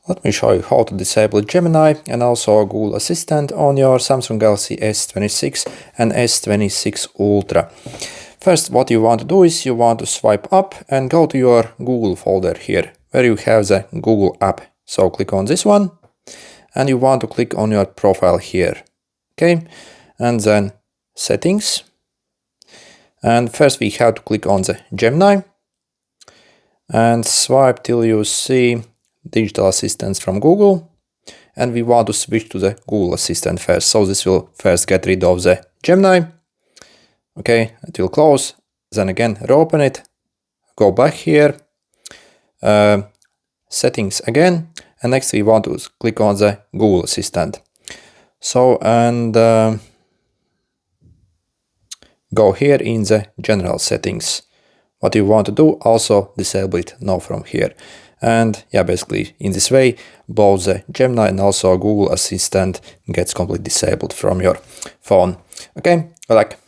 Let me show you how to disable Gemini and also Google Assistant on your Samsung Galaxy S26 and S26 Ultra. First, what you want to do is you want to swipe up and go to your Google folder here, where you have the Google app. So click on this one, and you want to click on your profile here. Okay, and then settings. And first we have to click on the Gemini and swipe till you see digital assistants from Google, and we want to switch to the Google Assistant first. So this will first get rid of the Gemini. Okay, it will close, then again reopen it, go back here, settings again, and next we want to click on the Google Assistant. So, and go here in the general settings. What you want to do, also disable it now from here. And yeah, basically in this way, both the Gemini and also Google Assistant gets completely disabled from your phone. Okay, good luck.